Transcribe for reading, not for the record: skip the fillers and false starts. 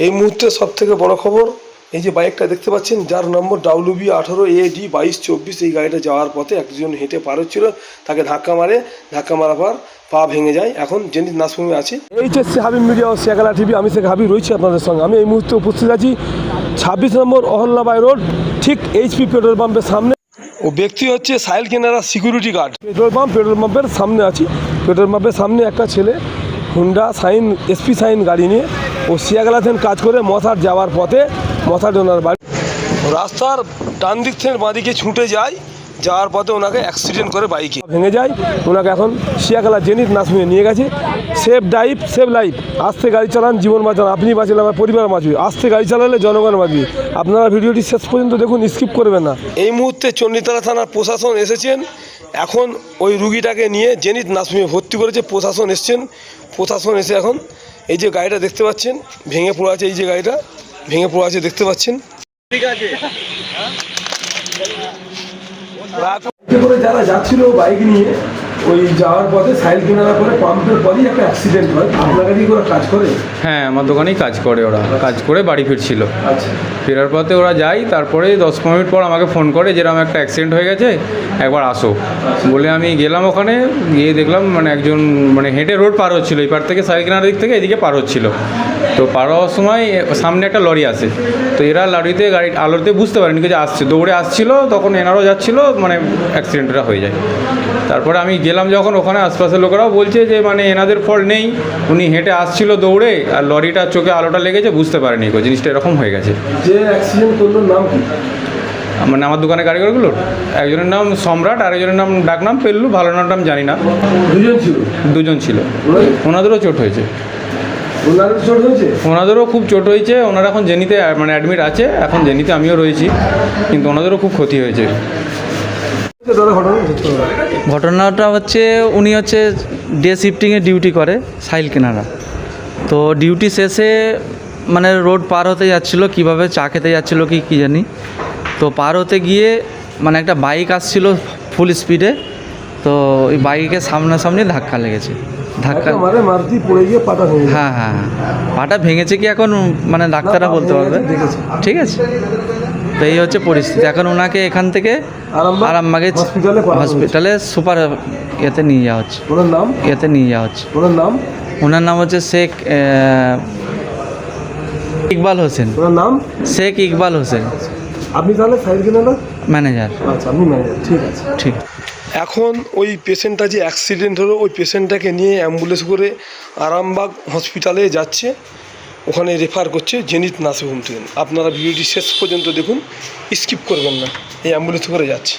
এই মুহূর্তে সবথেকে বড় খবর, এই যে বাইকটা দেখতে পাচ্ছেন যার নম্বর WB18AD2224, এই গাড়িটা যাওয়ার পথে একজন হেঁটে পার হচ্ছিল, তাকে ধাক্কা মারার পর পা ভেঙে যায়। এখন জেনিথ নার্সিংহোমে আছে। এইচএসসি হাবিব মিডিয়া ও শেখালা টিভি, আমি শেখ হাবিব রয়েছি আপনাদের সঙ্গে। আমি এই মুহূর্তে উপস্থিত আছি 26 নম্বর অহল্যাবাই রোড, ঠিক HP পেট্রোল পাম্পের সামনে। ও ব্যক্তি হচ্ছে সাহিল কেনারা সিকিউরিটি গার্ড। পেট্রোল পাম্পের সামনে আছি। পেট্রোল পাম্পের সামনে একটা ছেলে হুন্ডা সাইন SP সাইন গাড়ি নিয়ে ও শিয়াগেলাথেন কাজ করে মশার যাওয়ার পথে, মশার ওনার বাড়ি রাস্তার ডান দিক থেকে বাঁ দিকে ছুটে যায়। যাওয়ার পথে ওনাকে অ্যাক্সিডেন্ট করে বাইকে ভেঙে যায়। ওনাকে এখন শিয়াগেলা জেনিথ নার্সিংহোমে নিয়ে গেছে। Safe drive save life. আস্তে গাড়ি চালান, জীবন বাঁচান। আপনি বাঁচলে আমার পরিবার বাঁচবে। আস্তে গাড়ি চালালে জনগণ বাঁচবে। আপনারা ভিডিওটি শেষ পর্যন্ত দেখুন, স্কিপ করবেন না। এই মুহূর্তে চণ্ডীতলা থানার প্রশাসন এসেছেন। এখন ওই রুগীটাকে নিয়ে জেনিথ নার্সিংহোমে ভর্তি করেছে। প্রশাসন এসে এখন এই যে গাড়িটা দেখতে পাচ্ছেন ভেঙে পড়ে আছে, এই যে গাড়িটা ভেঙে পড়ে আছে দেখতে পাচ্ছেন। ঠিক আছে, করে যারা যাচ্ছিল বাইক নিয়ে ওই যাওয়ার পথে সাইল কেনার পরে পাম্পের পরই একটা অ্যাক্সিডেন্ট হয়। আপনার কাছেই ওরা কাজ করে? হ্যাঁ, আমার দোকানেই কাজ করে। ওরা কাজ করে বাড়ি ফিরছিল। আচ্ছা, ফেরার পথে ওরা যায়, তারপরে 10-15 মিনিট পর আমাকে ফোন করে যেরকম একটা অ্যাক্সিডেন্ট হয়ে গেছে, একবার আসো বলে আমি গেলাম। ওখানে গিয়ে দেখলাম একজন হেঁটে রোড পার হচ্ছিলো, এই পার থেকে সাইল কেনার দিক থেকে এদিকে পার হচ্ছিল। তো পার হওয়ার সময় সামনে একটা লরি আসে। তো এরা লরিতে গাড়ি আলোতে বুঝতে পারেনি যে আসছে, দৌড়ে আসছিল। তখন এনারাও যাচ্ছিলো, অ্যাক্সিডেন্টটা হয়ে যায়। তারপরে আমি গেলাম যখন, ওখানে আশপাশের লোকেরাও বলছে যে এনাদের ফল্ট নেই, উনি হেঁটে আসছিল দৌড়ে, আর লরিটার চোখে আলোটা লেগেছে, বুঝতে পারেনি জিনিসটা এরকম হয়ে গেছে। যে অ্যাক্সিডেন্ট করলো নাম কি? আমার দোকানে কারিগরগুলোর একজনের নাম সম্রাট, আর একজনের নাম ডাকনাম পেল্লু, ভালো নাম জানি না। দুজন ছিল। ওনাদেরও চোট হয়েছে। ওনাদেরও খুব চোট হয়েছে। ওনারা এখন জেনিতে অ্যাডমিট আছে। এখন জেনিতে আমিও রয়েছি, কিন্তু ওনাদেরও খুব ক্ষতি হয়েছে। ঘটনাটা হচ্ছে, উনি ডে শিফটিংয়ে ডিউটি করে সাহিল কেনারা। তো ডিউটি শেষে রোড পার হতে যাচ্ছিলো, কিভাবে চা খেতে যাচ্ছিলো কি জানি। তো পার হতে গিয়ে একটা বাইক আসছিল ফুল স্পিডে। তো ওই বাইকের সামনাসামনি ধাক্কা লেগেছে। হ্যাঁ, পাটা ভেঙেছে কি এখন ডাক্তাররা বলতে পারবে। ঠিক আছে, তো এই হচ্ছে পরিস্থিতি। এখন ওনাকে এখান থেকে আরামবাগে হসপিটালে সুপার নিয়ে যাওয়া হচ্ছে। ওনার নাম হচ্ছে শেখ ইকবাল হোসেন। শেখ ইকবাল হোসেন। আপনি তাহলে সাইল কেনারা ম্যানেজার? আচ্ছা, আপনি ম্যানেজার। ঠিক আছে, ঠিক। এখন ওই পেশেন্টটা যে অ্যাক্সিডেন্ট হলো, ওই পেশেন্টটাকে নিয়ে অ্যাম্বুলেন্স করে আরামবাগ হসপিটালে যাচ্ছে। ওখানে রেফার করছে জেনিথ নার্সিংহোম থেকে। আপনারা ভিডিওটি শেষ পর্যন্ত দেখুন, স্কিপ করবেন না। এই অ্যাম্বুলেন্স করে যাচ্ছে।